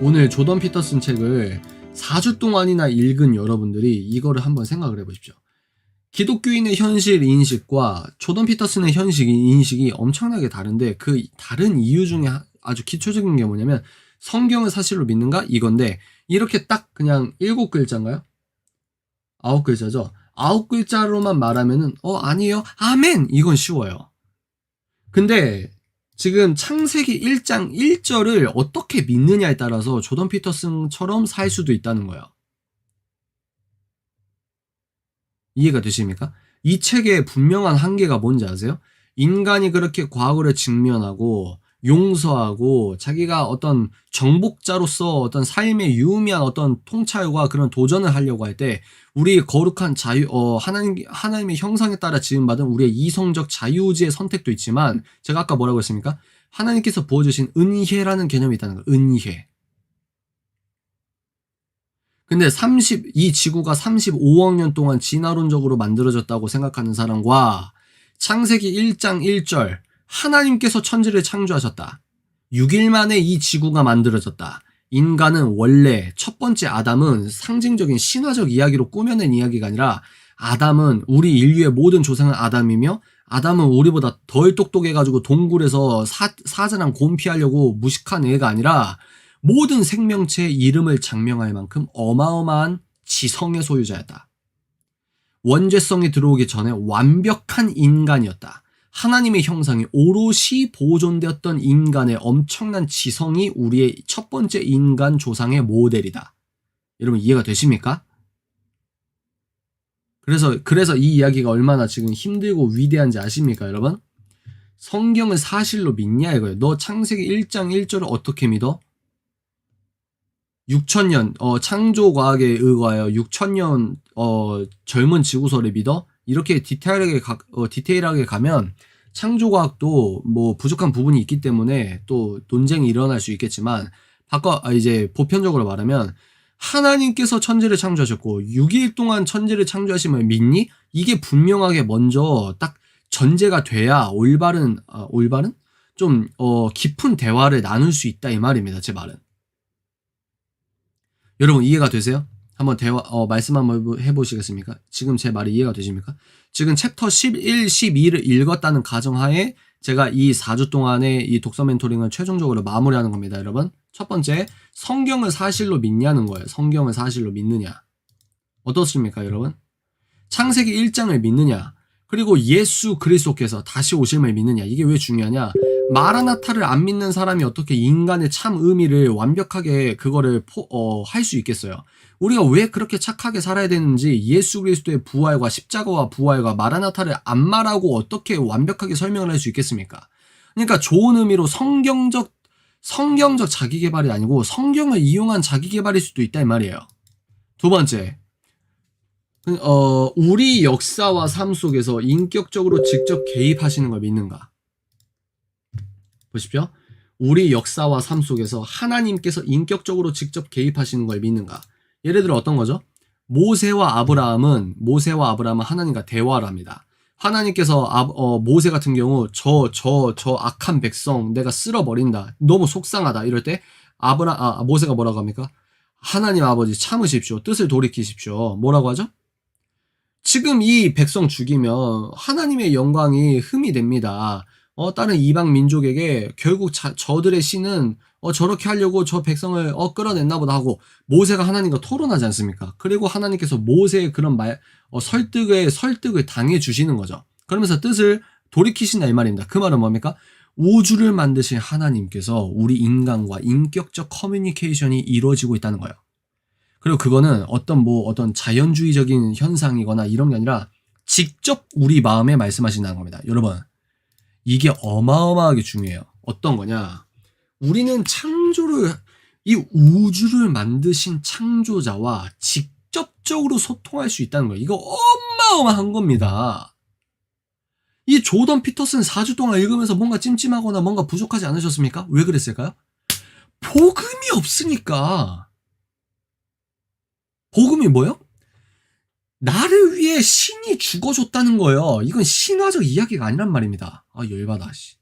오늘 조던 피터슨 책을 4주 동안이나 읽은 여러분들이 이거를 한번 생각을 해보십시오. 기독교인의 현실 인식과 조던 피터슨의 현실 인식이 엄청나게 다른데 그 다른 이유 중에 아주 기초적인 게 뭐냐면 성경을 사실로 믿는가? 이건데 이렇게 딱 그냥 7글자인가요? 9글자죠? 9글자로만 말하면은 아니에요? 아멘! 이건 쉬워요. 근데 지금 창세기 1장 1절을 어떻게 믿느냐에 따라서 조던 피터슨처럼 살 수도 있다는 거예요. 이해가 되십니까? 이 책의 분명한 한계가 뭔지 아세요? 인간이 그렇게 과거를 직면하고 용서하고 자기가 어떤 정복자로서 어떤 삶의 유의미한 어떤 통찰과 그런 도전을 하려고 할 때 우리의 거룩한 하나님의 형상에 따라 지음받은 우리의 이성적 자유의지의 선택도 있지만 제가 아까 뭐라고 했습니까? 하나님께서 부어주신 은혜라는 개념이 있다는 거예요. 은혜. 근데 이 지구가 35억 년 동안 진화론적으로 만들어졌다고 생각하는 사람과 창세기 1장 1절 하나님께서 천지를 창조하셨다. 6일 만에 이 지구가 만들어졌다. 인간은 원래 첫 번째 아담은 상징적인 신화적 이야기로 꾸며낸 이야기가 아니라 아담은 우리 인류의 모든 조상은 아담이며 아담은 우리보다 덜 똑똑해가지고 동굴에서 사자랑 곰피하려고 무식한 애가 아니라 모든 생명체의 이름을 장명할 만큼 어마어마한 지성의 소유자였다. 원죄성이 들어오기 전에 완벽한 인간이었다. 하나님의 형상이 오롯이 보존되었던 인간의 엄청난 지성이 우리의 첫 번째 인간 조상의 모델이다. 여러분 이해가 되십니까? 그래서 이 이야기가 얼마나 지금 힘들고 위대한지 아십니까, 여러분? 성경을 사실로 믿냐 이거예요. 너 창세기 1장 1절을 어떻게 믿어? 6천년 창조과학에 의거하여 6천년 젊은 지구설을 믿어? 이렇게 디테일하게 가면 창조과학도 뭐 부족한 부분이 있기 때문에 또 논쟁이 일어날 수 있겠지만 이제 보편적으로 말하면 하나님께서 천지를 창조하셨고 6일 동안 천지를 창조하시면 믿니? 이게 분명하게 먼저 딱 전제가 돼야 올바른 좀 깊은 대화를 나눌 수 있다 이 말입니다. 제 말은. 여러분 이해가 되세요? 한번 말씀 한번 해보시겠습니까? 지금 제 말이 이해가 되십니까? 지금 챕터 11, 12를 읽었다는 가정하에 제가 이 4주 동안의 이 독서 멘토링을 최종적으로 마무리하는 겁니다, 여러분. 첫 번째, 성경을 사실로 믿냐는 거예요. 성경을 사실로 믿느냐. 어떻습니까, 여러분? 창세기 1장을 믿느냐? 그리고 예수 그리스도께서 다시 오심을 믿느냐? 이게 왜 중요하냐? 마라나타를 안 믿는 사람이 어떻게 인간의 참 의미를 완벽하게 그거를 할 수 있겠어요? 우리가 왜 그렇게 착하게 살아야 되는지 예수 그리스도의 부활과 십자가와 부활과 마라나타를 안 말하고 어떻게 완벽하게 설명을 할 수 있겠습니까? 그러니까 좋은 의미로 성경적 자기 개발이 아니고 성경을 이용한 자기 개발일 수도 있다 이 말이에요. 두 번째, 우리 역사와 삶 속에서 인격적으로 직접 개입하시는 걸 믿는가? 보십시오. 우리 역사와 삶 속에서 하나님께서 인격적으로 직접 개입하시는 걸 믿는가? 예를 들어 어떤 거죠? 모세와 아브라함은 하나님과 대화를 합니다. 하나님께서 모세 같은 경우 저 악한 백성 내가 쓸어버린다. 너무 속상하다. 이럴 때 모세가 뭐라고 합니까? 하나님 아버지 참으십시오. 뜻을 돌이키십시오. 뭐라고 하죠? 지금 이 백성 죽이면 하나님의 영광이 흠이 됩니다. 다른 이방 민족에게 결국 저들의 신은 저렇게 하려고 저 백성을 끌어냈나 보다 하고 모세가 하나님과 토론하지 않습니까? 그리고 하나님께서 모세의 그런 설득을 당해 주시는 거죠. 그러면서 뜻을 돌이키신다 이 말입니다. 그 말은 뭡니까? 우주를 만드신 하나님께서 우리 인간과 인격적 커뮤니케이션이 이루어지고 있다는 거예요. 그리고 그거는 어떤 자연주의적인 현상이거나 이런 게 아니라 직접 우리 마음에 말씀하신다는 겁니다. 여러분, 이게 어마어마하게 중요해요. 어떤 거냐? 우리는 이 우주를 만드신 창조자와 직접적으로 소통할 수 있다는 거예요. 이거 어마어마한 겁니다. 이 조던 피터슨 4주 동안 읽으면서 뭔가 찜찜하거나 뭔가 부족하지 않으셨습니까? 왜 그랬을까요? 복음이 없으니까. 복음이 뭐요? 나를 위해 신이 죽어줬다는 거예요. 이건 신화적 이야기가 아니란 말입니다. 열받아, 씨.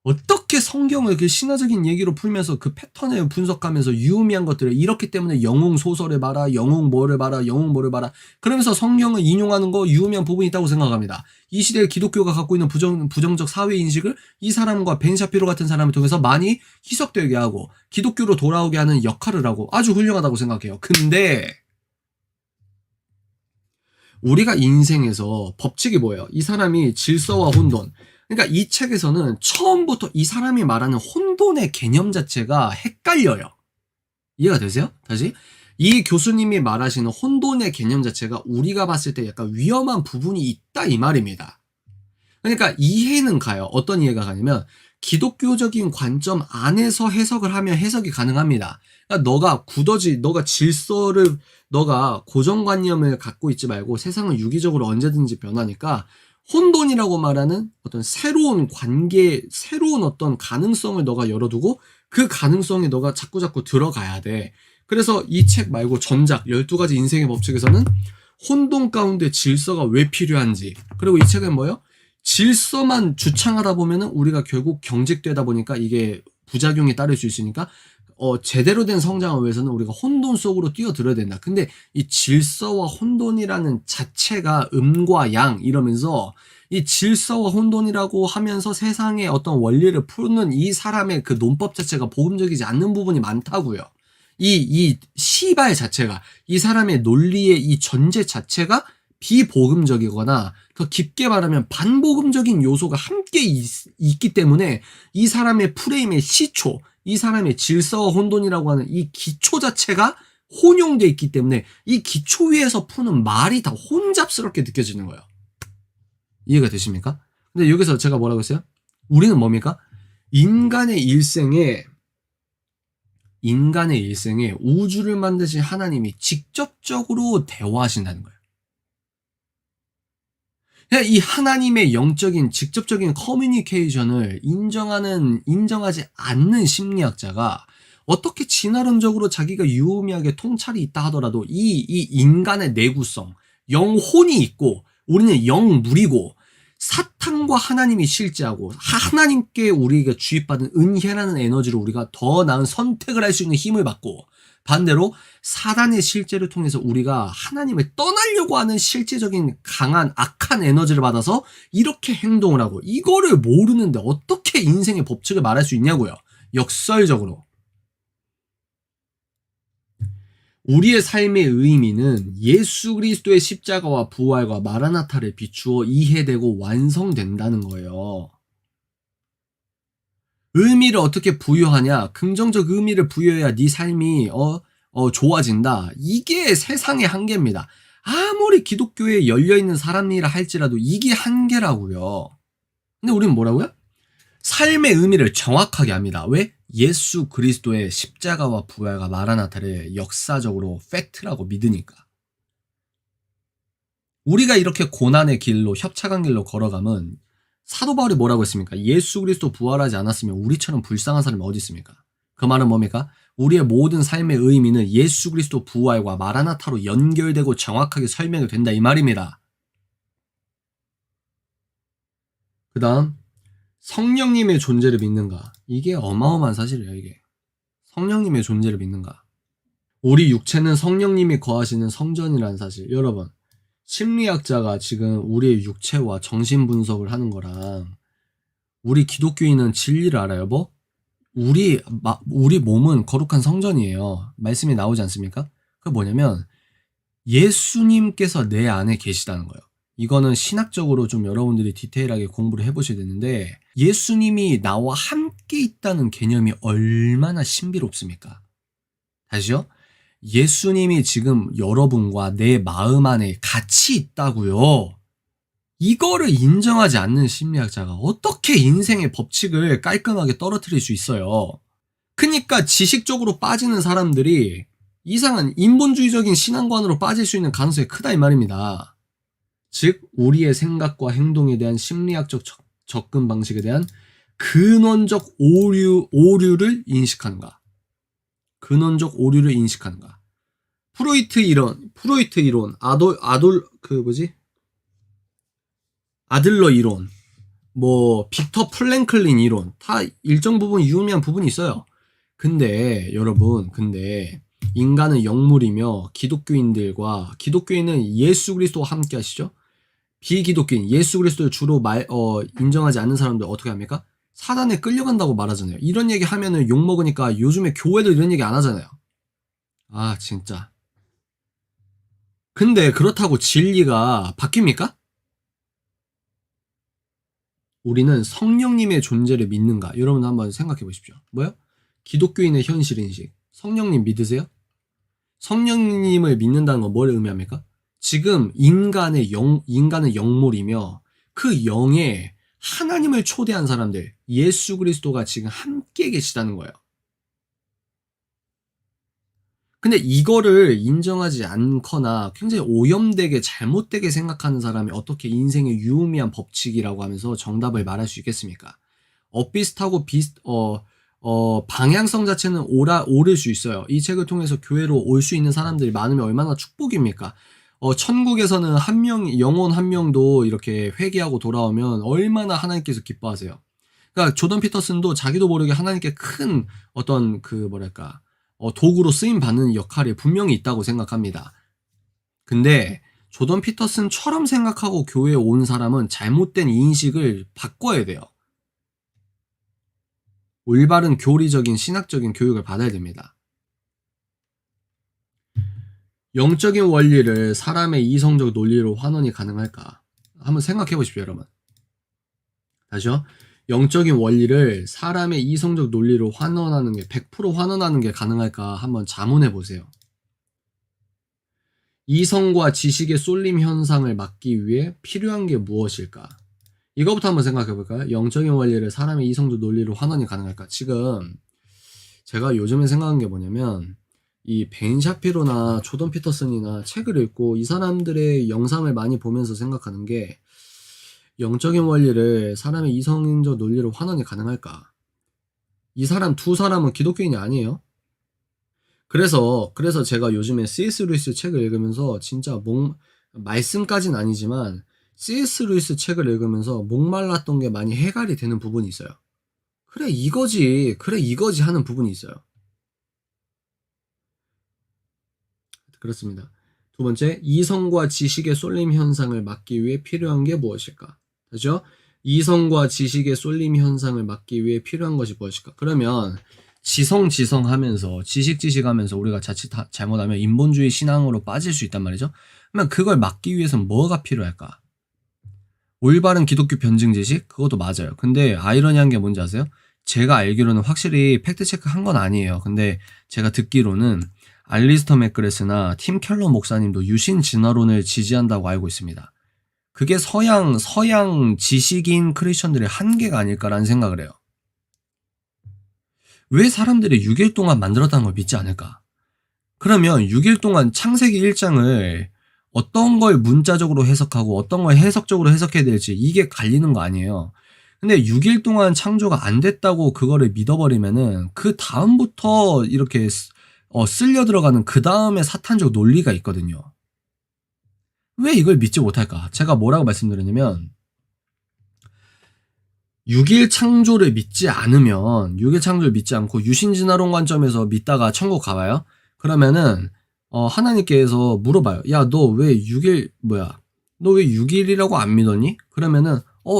어떻게 성경을 그 신화적인 얘기로 풀면서 그 패턴을 분석하면서 유의미한 것들을 이렇기 때문에 영웅 소설을 봐라, 영웅 뭐를 봐라, 영웅 뭐를 봐라. 그러면서 성경을 인용하는 거 유의미한 부분이 있다고 생각합니다. 이 시대에 기독교가 갖고 있는 부정적 사회 인식을 이 사람과 벤 샤피로 같은 사람을 통해서 많이 희석되게 하고 기독교로 돌아오게 하는 역할을 하고 아주 훌륭하다고 생각해요. 근데 우리가 인생에서 법칙이 뭐예요? 이 사람이 질서와 혼돈. 그러니까 이 책에서는 처음부터 이 사람이 말하는 혼돈의 개념 자체가 헷갈려요. 이해가 되세요? 다시. 이 교수님이 말하시는 혼돈의 개념 자체가 우리가 봤을 때 약간 위험한 부분이 있다 이 말입니다. 그러니까 이해는 가요. 어떤 이해가 가냐면 기독교적인 관점 안에서 해석을 하면 해석이 가능합니다. 그러니까 너가 질서를 너가 고정관념을 갖고 있지 말고 세상은 유기적으로 언제든지 변하니까 혼돈이라고 말하는 어떤 새로운 관계, 새로운 어떤 가능성을 너가 열어두고 그 가능성에 너가 자꾸자꾸 들어가야 돼. 그래서 이 책 말고 전작 12가지 인생의 법칙에서는 혼돈 가운데 질서가 왜 필요한지, 그리고 이 책은 뭐예요? 질서만 주창하다 보면은 우리가 결국 경직되다 보니까 이게 부작용이 따를 수 있으니까 제대로 된 성장을 위해서는 우리가 혼돈 속으로 뛰어들어야 된다. 근데 이 질서와 혼돈이라는 자체가 음과 양 이러면서 이 질서와 혼돈이라고 하면서 세상의 어떤 원리를 푸는 이 사람의 그 논법 자체가 복음적이지 않는 부분이 많다고요. 이 시발 자체가, 이 사람의 논리의 이 전제 자체가 비복음적이거나 더 깊게 말하면 반복음적인 요소가 함께 있기 때문에 이 사람의 프레임의 시초, 이 사람의 질서와 혼돈이라고 하는 이 기초 자체가 혼용돼 있기 때문에 이 기초 위에서 푸는 말이 다 혼잡스럽게 느껴지는 거예요. 이해가 되십니까? 근데 여기서 제가 뭐라고 했어요? 우리는 뭡니까? 인간의 일생에 우주를 만드신 하나님이 직접적으로 대화하신다는 거예요. 이 하나님의 영적인 직접적인 커뮤니케이션을 인정하지 않는 심리학자가 어떻게 진화론적으로 자기가 유의미하게 통찰이 있다 하더라도 이 인간의 내구성, 영혼이 있고 우리는 영물이고 사탄과 하나님이 실제하고 하나님께 우리가 주입받은 은혜라는 에너지로 우리가 더 나은 선택을 할 수 있는 힘을 받고 반대로 사단의 실제를 통해서 우리가 하나님을 떠나려고 하는 실제적인 강한 악한 에너지를 받아서 이렇게 행동을 하고 이거를 모르는데 어떻게 인생의 법칙을 말할 수 있냐고요. 역설적으로. 우리의 삶의 의미는 예수 그리스도의 십자가와 부활과 마라나타를 비추어 이해되고 완성된다는 거예요. 의미를 어떻게 부여하냐? 긍정적 의미를 부여해야 네 삶이 좋아진다. 이게 세상의 한계입니다. 아무리 기독교에 열려있는 사람이라 할지라도 이게 한계라고요. 근데 우리는 뭐라고요? 삶의 의미를 정확하게 합니다. 왜? 예수 그리스도의 십자가와 부활과 마라나타를 역사적으로 팩트라고 믿으니까. 우리가 이렇게 고난의 길로 협착한 길로 걸어가면 사도 바울이 뭐라고 했습니까? 예수 그리스도 부활하지 않았으면 우리처럼 불쌍한 사람이 어디 있습니까? 그 말은 뭡니까? 우리의 모든 삶의 의미는 예수 그리스도 부활과 마라나타로 연결되고 정확하게 설명이 된다 이 말입니다. 그 다음 성령님의 존재를 믿는가? 이게 어마어마한 사실이에요. 이게 성령님의 존재를 믿는가? 우리 육체는 성령님이 거하시는 성전이라는 사실. 여러분 심리학자가 지금 우리의 육체와 정신 분석을 하는 거랑 우리 기독교인은 진리를 알아요. 뭐? 우리 몸은 거룩한 성전이에요. 말씀이 나오지 않습니까? 그게 뭐냐면 예수님께서 내 안에 계시다는 거예요. 이거는 신학적으로 좀 여러분들이 디테일하게 공부를 해보셔야 되는데 예수님이 나와 함께 있다는 개념이 얼마나 신비롭습니까? 다시요. 예수님이 지금 여러분과 내 마음 안에 같이 있다고요. 이거를 인정하지 않는 심리학자가 어떻게 인생의 법칙을 깔끔하게 떨어뜨릴 수 있어요. 그러니까 지식적으로 빠지는 사람들이 이상한 인본주의적인 신앙관으로 빠질 수 있는 가능성이 크다 이 말입니다. 즉 우리의 생각과 행동에 대한 심리학적 접근 방식에 대한 근원적 오류를 인식하는가. 근원적 오류를 인식하는가. 프로이트 이론, 아들러 이론, 뭐 빅터 플랭클린 이론 다 일정 부분 유의미한 부분이 있어요. 근데 여러분, 근데 인간은 영물이며 기독교인은 예수 그리스도와 함께 하시죠. 비기독교인 예수 그리스도를 주로 인정하지 않는 사람들 어떻게 합니까? 사단에 끌려간다고 말하잖아요. 이런 얘기 하면은 욕 먹으니까 요즘에 교회도 이런 얘기 안 하잖아요. 아 진짜. 근데 그렇다고 진리가 바뀝니까? 우리는 성령님의 존재를 믿는가? 여러분 한번 생각해 보십시오. 뭐요? 기독교인의 현실 인식. 성령님 믿으세요? 성령님을 믿는다는 건 뭘 의미합니까? 지금 인간은 영물이며 그 영에 하나님을 초대한 사람들, 예수 그리스도가 지금 함께 계시다는 거예요. 근데 이거를 인정하지 않거나 굉장히 오염되게 잘못되게 생각하는 사람이 어떻게 인생의 유의미한 법칙이라고 하면서 정답을 말할 수 있겠습니까? 엇비슷하고 방향성 자체는 옳을 수 있어요. 이 책을 통해서 교회로 올 수 있는 사람들이 많으면 얼마나 축복입니까? 천국에서는 영혼 한 명도 이렇게 회개하고 돌아오면 얼마나 하나님께서 기뻐하세요. 그러니까 조던 피터슨도 자기도 모르게 하나님께 큰 어떤 도구로 쓰임 받는 역할이 분명히 있다고 생각합니다. 근데 조던 피터슨처럼 생각하고 교회에 온 사람은 잘못된 인식을 바꿔야 돼요. 올바른 교리적인 신학적인 교육을 받아야 됩니다. 영적인 원리를 사람의 이성적 논리로 환원이 가능할까? 한번 생각해 보십시오, 여러분. 다시요. 영적인 원리를 사람의 이성적 논리로 환원하는 게 100% 환원하는 게 가능할까? 한번 자문해 보세요. 이성과 지식의 쏠림 현상을 막기 위해 필요한 게 무엇일까? 이거부터 한번 생각해 볼까요? 영적인 원리를 사람의 이성적 논리로 환원이 가능할까? 지금 제가 요즘에 생각한 게 뭐냐면 이 벤 샤피로나 조던 피터슨이나 책을 읽고 이 사람들의 영상을 많이 보면서 생각하는 게 영적인 원리를 사람의 이성적 논리로 환원이 가능할까? 이 사람 두 사람은 기독교인이 아니에요. 그래서 제가 요즘에 C.S. 루이스 책을 읽으면서 진짜 말씀까지는 아니지만 C.S. 루이스 책을 읽으면서 목말랐던 게 많이 해결이 되는 부분이 있어요. 그래 이거지 하는 부분이 있어요. 그렇습니다. 두 번째, 이성과 지식의 쏠림 현상을 막기 위해 필요한 게 무엇일까? 그죠? 이성과 지식의 쏠림 현상을 막기 위해 필요한 것이 무엇일까? 그러면 지성 하면서 지식 하면서 우리가 자칫 잘못하면 인본주의 신앙으로 빠질 수 있단 말이죠. 그러면 그걸 막기 위해서는 뭐가 필요할까? 올바른 기독교 변증 지식? 그것도 맞아요. 근데 아이러니한 게 뭔지 아세요? 제가 알기로는 확실히 팩트 체크 한 건 아니에요. 근데 제가 듣기로는 알리스터 맥그레스나 팀 켈러 목사님도 유신 진화론을 지지한다고 알고 있습니다. 그게 서양 지식인 크리스천들의 한계가 아닐까라는 생각을 해요. 왜 사람들이 6일 동안 만들었다는 걸 믿지 않을까? 그러면 6일 동안 창세기 1장을 어떤 걸 문자적으로 해석하고 어떤 걸 해석적으로 해석해야 될지 이게 갈리는 거 아니에요. 근데 6일 동안 창조가 안 됐다고 그거를 믿어버리면은 그 다음부터 이렇게 쓸려 들어가는 그 다음에 사탄적 논리가 있거든요. 왜 이걸 믿지 못할까? 제가 뭐라고 말씀드렸냐면 6일 창조를 믿지 않고 유신진화론 관점에서 믿다가 천국 가봐요? 그러면은 하나님께서 물어봐요. 야, 너 왜 6일이라고 안 믿었니? 그러면은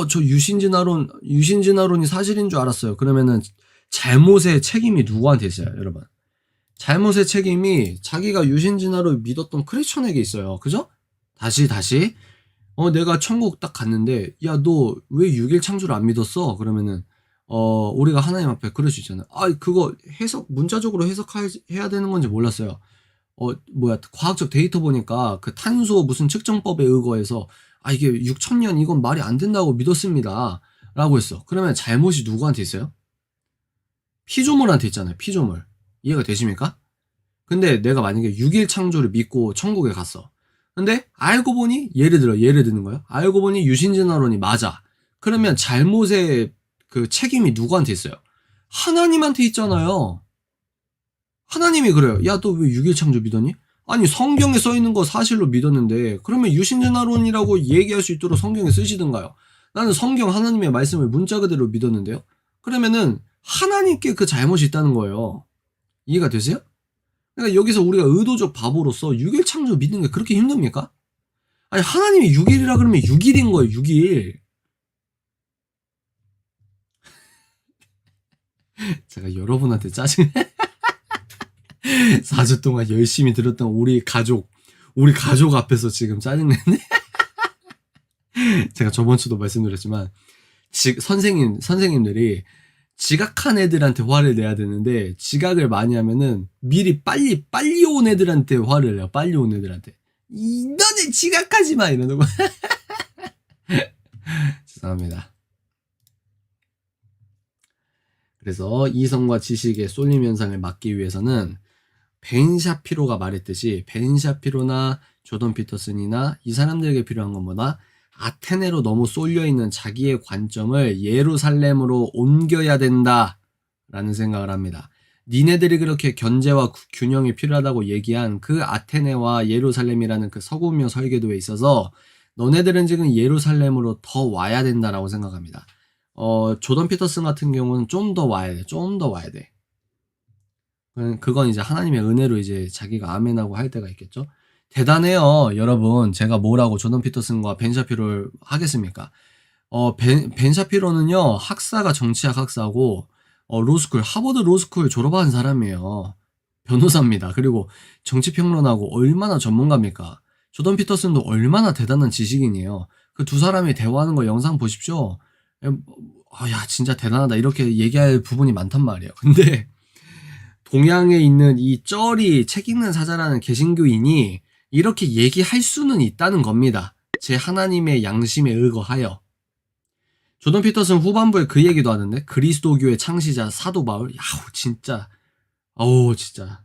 저 유신진화론이 사실인 줄 알았어요. 그러면은 잘못의 책임이 누구한테 있어요, 여러분? 잘못의 책임이 자기가 유신진화론을 믿었던 크리스천에게 있어요. 그죠? 다시 내가 천국 딱 갔는데 야, 너 왜 6일 창조를 안 믿었어? 그러면은 우리가 하나님 앞에 그럴 수 있잖아요. 그거 문자적으로 해석해야 되는 건지 몰랐어요. 과학적 데이터 보니까 그 탄소 무슨 측정법에 의거해서 이게 6,000년 이건 말이 안 된다고 믿었습니다. 라고 했어. 그러면 잘못이 누구한테 있어요? 피조물한테 있잖아요. 피조물. 이해가 되십니까? 근데 내가 만약에 6일 창조를 믿고 천국에 갔어. 근데 알고 보니 예를 드는 거예요. 알고 보니 유신진화론이 맞아. 그러면 잘못의 그 책임이 누구한테 있어요? 하나님한테 있잖아요. 하나님이 그래요. 야, 너 왜 6일 창조 믿었니? 아니, 성경에 써 있는 거 사실로 믿었는데 그러면 유신진화론이라고 얘기할 수 있도록 성경에 쓰시든가요. 나는 성경 하나님의 말씀을 문자 그대로 믿었는데요. 그러면은 하나님께 그 잘못이 있다는 거예요. 이해가 되세요? 그러니까 여기서 우리가 의도적 바보로서 6일 창조 믿는 게 그렇게 힘듭니까? 아니 하나님이 6일이라 그러면 6일인 거예요. 6일. 제가 여러분한테 짜증 4주 동안 열심히 들었던 우리 가족 앞에서 지금 짜증내네. 제가 저번 주도 말씀드렸지만 선생님들이 지각한 애들한테 화를 내야 되는데 지각을 많이 하면은 미리 빨리 온 애들한테 화를 내요. 빨리 온 애들한테. 너네 지각하지 마 이러는 거. 죄송합니다. 그래서 이성과 지식의 쏠림 현상을 막기 위해서는 벤 샤피로가 말했듯이 벤 샤피로나 조던 피터슨이나 이 사람들에게 필요한 것보다 아테네로 너무 쏠려있는 자기의 관점을 예루살렘으로 옮겨야 된다라는 생각을 합니다. 니네들이 그렇게 견제와 균형이 필요하다고 얘기한 그 아테네와 예루살렘이라는 그 서구문명 설계도에 있어서 너네들은 지금 예루살렘으로 더 와야 된다라고 생각합니다. 조던 피터슨 같은 경우는 좀 더 와야 돼. 좀 더 와야 돼. 그건 이제 하나님의 은혜로 이제 자기가 아멘하고 할 때가 있겠죠. 대단해요, 여러분. 제가 뭐라고 조던 피터슨과 벤 샤피로를 하겠습니까? 벤 샤피로는요, 학사가 정치학 학사고, 로스쿨, 하버드 로스쿨 졸업한 사람이에요. 변호사입니다. 그리고 정치평론하고 얼마나 전문가입니까? 조던 피터슨도 얼마나 대단한 지식인이에요. 그 두 사람이 대화하는 거 영상 보십시오. 야, 진짜 대단하다. 이렇게 얘기할 부분이 많단 말이에요. 근데, 동양에 있는 이 쩌리 책 읽는 사자라는 개신교인이 이렇게 얘기할 수는 있다는 겁니다. 제 하나님의 양심에 의거하여. 조던 피터슨 후반부에 그 얘기도 하는데 그리스도교의 창시자 사도 바울. 야우 진짜. 어우 진짜.